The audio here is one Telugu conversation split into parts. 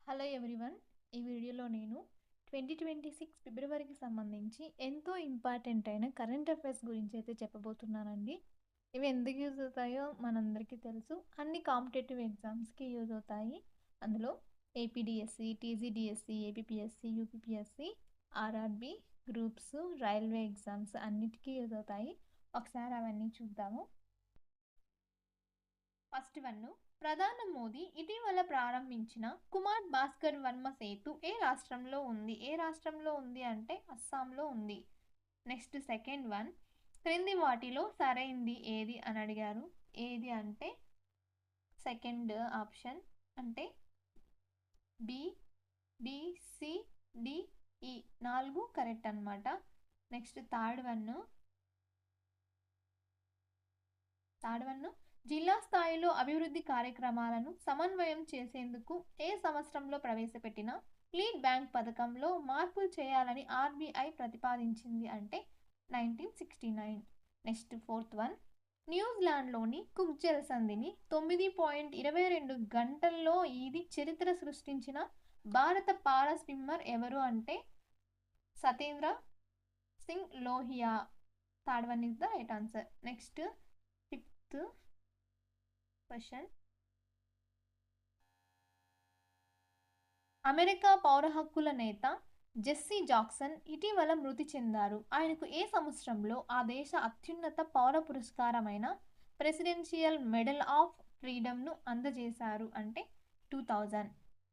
Hello everyone. ఈ వీడియోలో నేను 2026 ఫిబ్రవరికి సంబంధించి ఎంతో ఇంపార్టెంట్ అయిన కరెంట్ అఫైర్స్ గురించి అయితే చెప్పబోతున్నానండి. ఇవి ఎందుకు యూజ్ అవుతాయో మనందరికీ తెలుసు. అన్ని కాంపిటేటివ్ ఎగ్జామ్స్కి యూజ్ అవుతాయి. అందులో APDSC, TGDSC, APPSC, UPPSC, RRB, groups, railway exams అన్నిటికీ యూజ్ అవుతాయి. ఒకసారి అవన్నీ చూద్దాము. ఫస్ట్ వన్, ప్రధాని మోదీ ఇటీవల ప్రారంభించిన కుమార్ భాస్కర్ వర్మ సేతు ఏ రాష్ట్రంలో ఉంది? ఏ రాష్ట్రంలో ఉంది అంటే అస్సాంలో ఉంది. నెక్స్ట్ సెకండ్ వన్, క్రింది వాటిలో సరైంది ఏది అని అడిగారు. ఏది అంటే సెకండ్ ఆప్షన్ అంటే బి, డి, సి, డి, ఈ 4 కరెక్ట్ అనమాట. నెక్స్ట్ థర్డ్ వన్ జిల్లా స్థాయిలో అభివృద్ధి కార్యక్రమాలను సమన్వయం చేసేందుకు ఏ సంవత్సరంలో ప్రవేశపెట్టిన లీడ్ బ్యాంక్ పథకంలో మార్పులు చేయాలని ఆర్బీఐ ప్రతిపాదించింది అంటే 1969. నెక్స్ట్ ఫోర్త్ వన్, న్యూజిలాండ్లోని కుక్ జలసంధిని 9.22 గంటల్లో ఇది చరిత్ర సృష్టించిన భారత పారా స్విమ్మర్ ఎవరు అంటే Satendra Singh Lohia. Third one is the right answer. Next fifth question, America పౌర హక్కుల నేత జెస్సీ జాక్సన్ ఇటీవల మృతి చెందారు. ఆయనకు ఏ సంవత్సరంలో ఆ దేశ అత్యున్నత పౌర పురస్కారమైన ప్రెసిడెన్షియల్ మెడల్ ఆఫ్ ఫ్రీడమ్ను అందజేశారు అంటే 2000.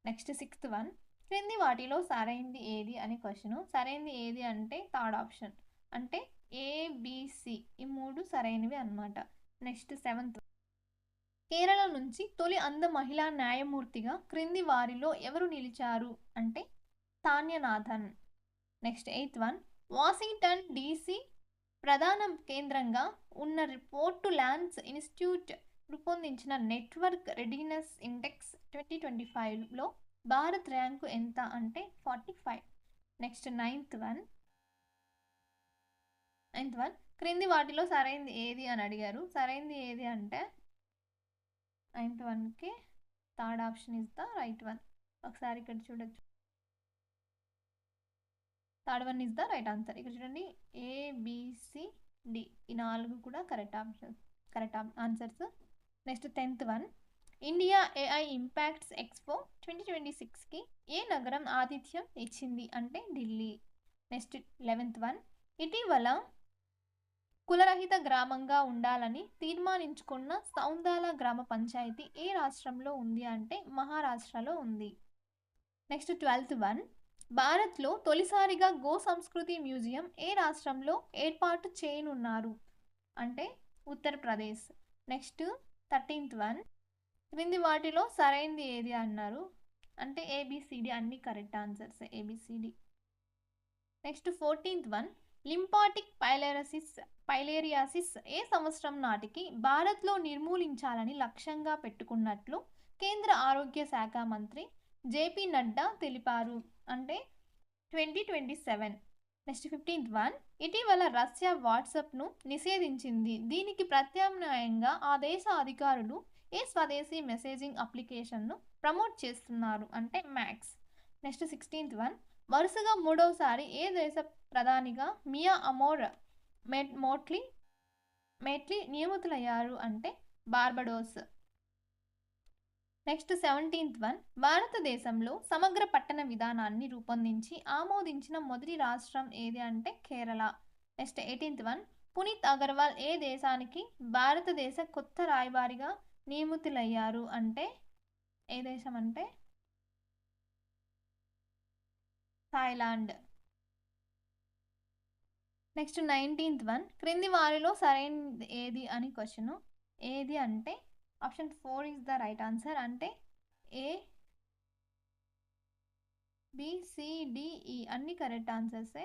నెక్స్ట్ సిక్స్త్ వన్, క్రింది వాటిలో సరైంది ఏది అని క్వశ్చన్. సరైంది ఏది అంటే థర్డ్ ఆప్షన్ అంటే ఏబిసి, ఈ 3 సరైనవి అన్నమాట. నెక్స్ట్ సెవెంత్, కేరళ నుంచి తొలి అంధ మహిళా న్యాయమూర్తిగా క్రింది వారిలో ఎవరు నిలిచారు అంటే Tanyanathan. Next eighth one, Washington DC ప్రధాన కేంద్రంగా ఉన్న పోర్ట్ ల్యాండ్స్ ఇన్స్టిట్యూట్ రూపొందించిన నెట్వర్క్ రెడీనెస్ ఇండెక్స్ 2025లో భారత్ ర్యాంకు ఎంత అంటే 45. నెక్స్ట్ నైన్త్ వన్, క్రింది వాటిలో సరైంది ఏది అని అడిగారు. సరైంది ఏది అంటే 9th వన్కి third option is the right one. ఒకసారి ఇక్కడ చూడొచ్చు, third one is the right answer. ఇక్కడ చూడండి ఏబిసిడి, ఈ 4 కూడా correct answers. Next 10th one, India AI impacts expo 2026కి ఏ నగరం ఆతిథ్యం ఇచ్చింది అంటే ఢిల్లీ. నెక్స్ట్ 11th వన్, ఇటీవల కులరహిత గ్రామంగా ఉండాలని తీర్మానించుకున్న సౌందాల గ్రామ పంచాయతీ ఏ రాష్ట్రంలో ఉంది అంటే మహారాష్ట్రలో ఉంది. నెక్స్ట్ 12th వన్, భారత్లో తొలిసారిగా గో సంస్కృతి మ్యూజియం ఏ రాష్ట్రంలో ఏర్పాటు చేయనున్నారు అంటే ఉత్తరప్రదేశ్. నెక్స్ట్ 13th వన్, క్రింది వాటిలో సరైంది ఏది అన్నారు అంటే ఏబిసిడి, అన్ని correct answers A B C D. Next 14th one, lymphatic filariasis ఏ సంవత్సరం నాటికి భారత్లో నిర్మూలించాలని లక్ష్యంగా పెట్టుకున్నట్లు కేంద్ర ఆరోగ్య శాఖ మంత్రి జేపీ నడ్డా తెలిపారు అంటే 2027. నెక్స్ట్ 15th వన్, ఇటీవల రష్యా వాట్సాప్ను నిషేధించింది. దీనికి ప్రత్యామ్నాయంగా ఆ దేశ అధికారులు ఏ స్వదేశీ మెసేజింగ్ అప్లికేషన్ను ప్రమోట్ చేస్తున్నారు అంటే మ్యాక్స్. నెక్స్ట్ 16th వన్, వరుసగా 3వసారి ఏ దేశ ప్రధానిగా మియా అమోర్ మేట్లీ నియమితులయ్యారు అంటే బార్బడోస్. నెక్స్ట్ 17th వన్, భారతదేశంలో సమగ్ర పట్టణ విధానాన్ని రూపొందించి ఆమోదించిన మొదటి రాష్ట్రం ఏది అంటే Kerala. Next 18th one, Puneet Agarwal ఏ దేశానికి భారతదేశ కొత్త రాయబారిగా నియమితులయ్యారు అంటే ఏ దేశం అంటే థాయిలాండ్. నెక్స్ట్ 19th వన్, క్రింది వారిలో సరైనది ఏది అని క్వశ్చన్. ఏది అంటే option 4 is the right answer అంటే ఏ, బిసిడిఈ, అన్ని కరెక్ట్ ఆన్సర్సే.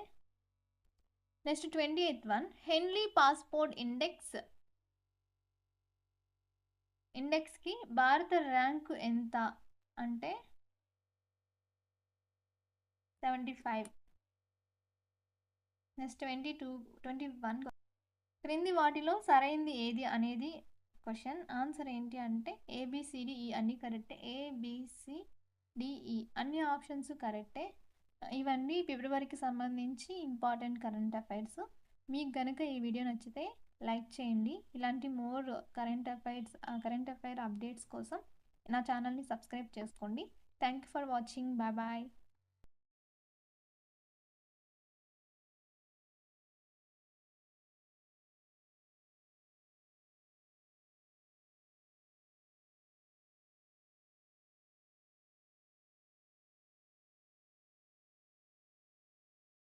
Next 28th one, Henley passport ఇండెక్స్కి భారత ర్యాంకు ఎంత అంటే 75. నెక్స్ట్ 21, క్రింది వాటిలో సరైంది ఏది అనేది క్వశ్చన్. ఆన్సర్ ఏంటి అంటే ఏబిసిడి, ఈ అన్ని కరెక్ట్ ఏబిసి డిఈ అన్ని ఆప్షన్స్ కరెక్టే. ఇవన్నీ ఫిబ్రవరికి సంబంధించి ఇంపార్టెంట్ కరెంట్ అఫైర్స్. మీకు కనుక ఈ వీడియో నచ్చితే లైక్ చేయండి. ఇలాంటి మోర్ కరెంట్ అఫైర్ అప్డేట్స్ కోసం నా ఛానల్ని సబ్స్క్రైబ్ చేసుకోండి. Thank you for watching. Bye bye.